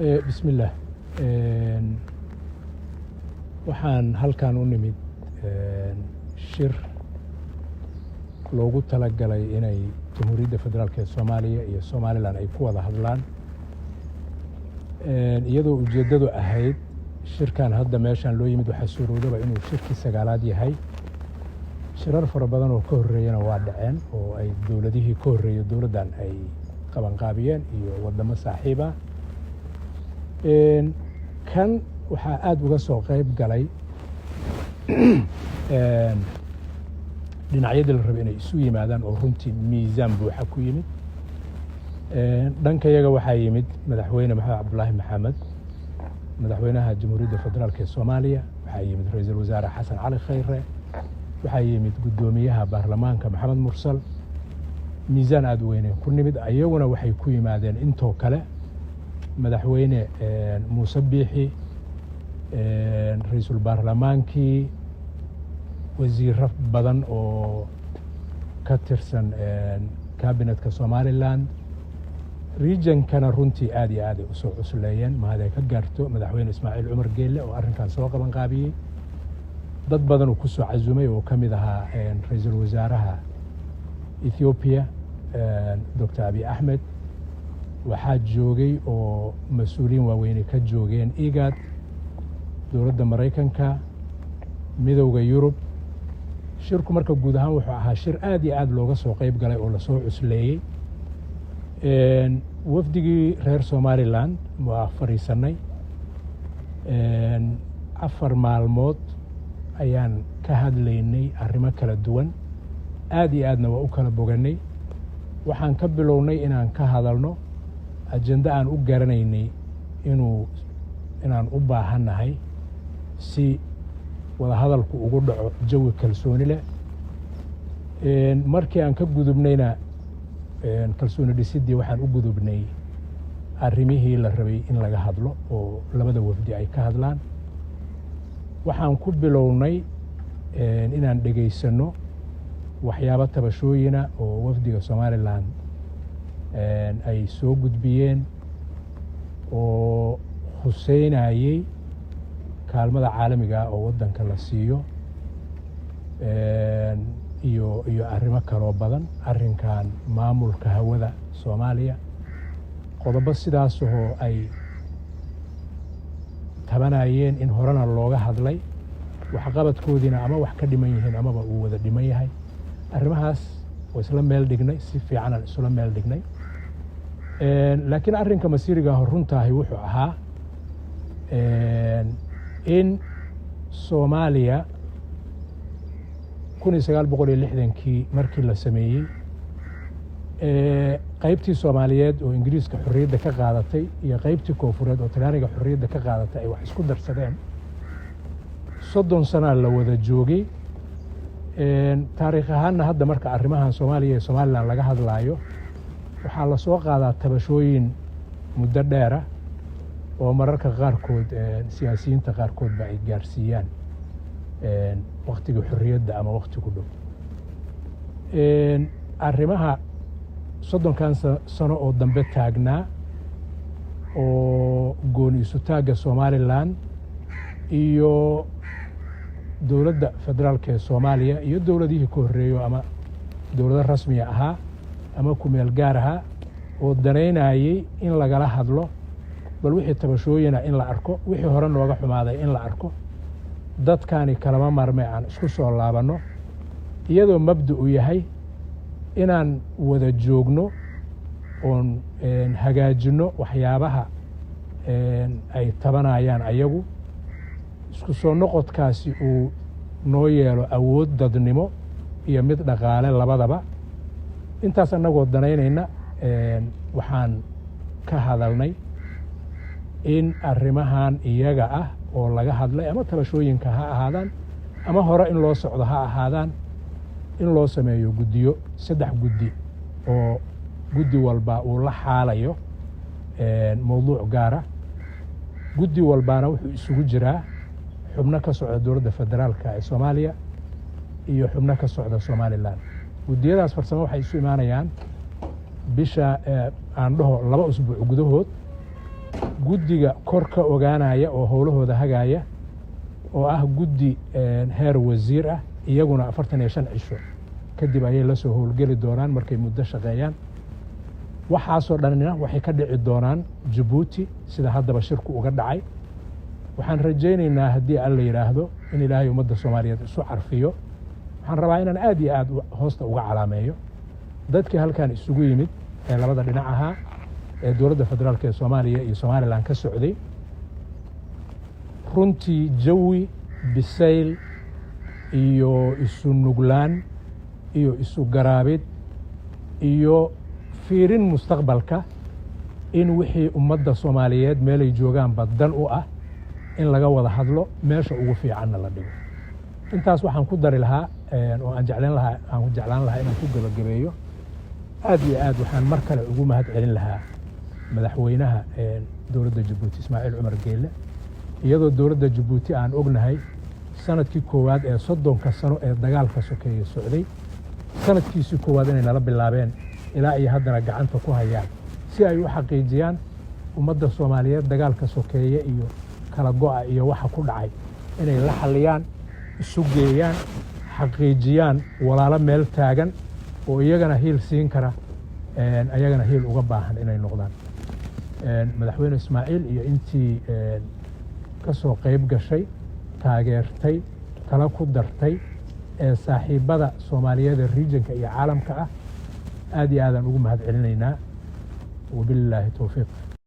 بسم الله waxaan halkan u nimid shir loogu talagalay inay Jamhuuriyadda Federaalka ee Soomaaliya iyo Somaliland ay ku wada hadlaan iyadoo ujeedadu ahayd shirkan hadda meeshan loo yimid waxa suuroodaba inuu shirkii sagaalaad yahay shirar fara badan oo ka horeeyana waa dhaceen oo ay dawladihii ka horeeyay dawladdan ay qaban qaabiyeen iyo wadamo saaxiib ah kan waxaa aad uga soo qayb galay dhinacyadii la rabay inay isu yimaadaan oo runtii miisaan buuxa ku yimid dhanka iyaga waxaa yimid madaxweyne maxamed cabdulaahi maxamed madaxweynaha jamhuuriyadda federaalka ee soomaaliya waxaa yimid ra-iisul wasaare xasan cali khayre waxaa yimid guddoomiyaha baarlamaanka maxamed mursal miisaan aad u weyneen ku nimid ayaguna waxay ku yimaadeen intoo kale madaxweyne muuse biixi ra-iisul baarlamaankii wasiiro badan oo ka tirsan kabinetka somaliland regionkana runtii aad iyo aad ay usoo cusleeyeen mahaday ka gaarto madaxweyne ismaaciil cumar geelle oo arrinkan soo qaban qaabiyey dad badan uu ku soo casumay oo ka mid ahaa ra-iisul wasaaraha Ethiopia Dr. Abiy Ahmed waxaa joogay oo mas-uuliyiin waaweyn ka joogeen IGAD dowladda Mareykanka midowga Yurub shirku marka guud ahaan wuxuu ahaa shir aad iyo aad looga soo qayb galay oo la soo cusleeyay wafdigii reer Somaliland waa fariisanay 4 maalmood ayaan ka hadlaynay arrimo kala duwan aad iyo aadna waa u kala boganay waxaan ka bilownay inaan ka hadalno ajenda aan u garanaynay inaan u baahanahay si wada hadalku ugu dhaco jawi kalsooni leh markii aan ka gudubnayna kalsooni dhisidii waxaan u gudubnay arrimihii la rabay in laga hadlo oo labada wafdi ay ka hadlaan waxaan ku bilownay inaan dhageysano waxyaabo tabashooyina oo wafdiga Somaliland ay soo gudbiyeen oo huseynayay kaalmada caalamiga oo wadanka la siiyo iyo arrimo kale oo badan arrinkan maamulka hawada Soomaaliya qodobo sidaas oo ay tabanayeen in horena looga hadlay wax qabadkoodina ama wax ka dhiman yihiin amaba uu wada dhiman yahay arrimahaas oo isla meel dhignay si fiican aan isla meel dhignay laakiin arrinka masiiriga runtahay wuxuu ahaa in Soomaaliya 1960kii markii la sameeyay qaybtii Soomaaliyeed oo Ingiriiska xorriyadda ka qaadatay iyo qaybtii Koonfureed oo Talyaaniga xorriyadda ka qaadatay ay wax isku darsadeen 30 sano la wada joogay taariikh ahaanna hadda marka arrimahan Soomaaliya iyo Somaliland laga hadlaayo waxaa la soo qaadaa tabashooyin muddo dheer ah oo mararka qaarkood siyaasiyiinta qaarkood ba ay gaarsiiyaan waqtiga xorriyadda ama waqti ku dhow arrimaha 30 sano oo dambe taagnaa oo gooni isu taaga Somaliland iyo dowladda federaalka ee Soomaaliya iyo dowladihii ka horeeyay ama dowladda rasmiga ahaa ama ku meel gaar ah oo dareynayay in lagala hadlo bal wixii tabashooyina in la arko wixii hore nooga xumaaday in la arko dadkani kalama marmay aan isku soo laabano iyadoo mabda uu yahay inaan wada joogno oon hagaajino waxyaabaha ay tabanayaan ayagu isku soo noqodkaasi uu noo yeelo awood dadnimo iyo mid dhaqaale labadaba intaas anagoo danaynayna waxaan ka hadalnay in arrimahan iyaga ah oo laga hadlay ama tabashooyinka ha ahaadaan ama hore in loo socdo ha ahaadaan in loo sameeyo guddiyo 3 guddi oo guddi walba uu la xaalayo mowduuc gaara guddi walbaana wuxuu isugu jiraa xubno ka socda dowladda federaalka ee Soomaaliya iyo xubno ka socda Somaliland guddiyadaas farsamo waxay isu imaanayaan bisha aan dhaho 2 usbuuc gudahood guddiga kor ka ogaanaya oo howlahooda hagaaya oo ah guddi heer wasiir ah iyaguna 45 cisho kadib ayay la soo howlgeli doonaan markay muddo shaqeeyaan waxaasoo dhanina waxay ka dhici doonaan Djibouti sida haddaba shirku uga dhacay waxaan rajaynaynaa haddii alla yidhaahdo in ilaahay ummadda Soomaaliyeed isu carfiyo waxaan rabaa inaan aad iyo aad hoosta uga calaameeyo dadkii halkan isugu yimid ee labada dhinac ahaa ee dowladda federaalka ee Soomaaliya iyo Somaliland ka socday runtii jawi bisayl iyo isu nuglaan iyo isu garaabid iyo fiirin mustaqbalka in wixii ummadda Soomaaliyeed meelay joogaan badan u ah in laga wada hadlo meesha ugu fiicanna la dhigo intaas waxaan ku dari lahaa oo aan jeclaan lahaa inaan ku gabagabeeyo aad iyo aad waxaan mar kale ugu mahad celin lahaa madaxweynaha dowladda Djibouti Ismaaciil Cumar Geelle iyadoo dowladda Djibouti aan ognahay sanadkii koowaad ee 30 sano ee dagaalka sokeeye socday sanadkiisii koowaad inay nala bilaabeen ilaa ay haddana gacanta ku hayaan si ay u xaqiijiyaan ummadda Soomaaliyeed dagaalka sokeeye iyo kala go'a iyo waxa ku dhacay inay la xaliyaan isu geeyaan xaqiijiyaan walaalo meel taagan oo iyagana hiil siin kara ayagana hiil uga baahan inay noqdaan madaxweyne Ismaaciil iyo intii ka soo qayb gashay taageertay kala ku dartay ee saaxiibada Soomaaliyeed ee regionka iyo caalamka ah aad iyo aad aan ugu mahad celinaynaa wabillahi tawfiiq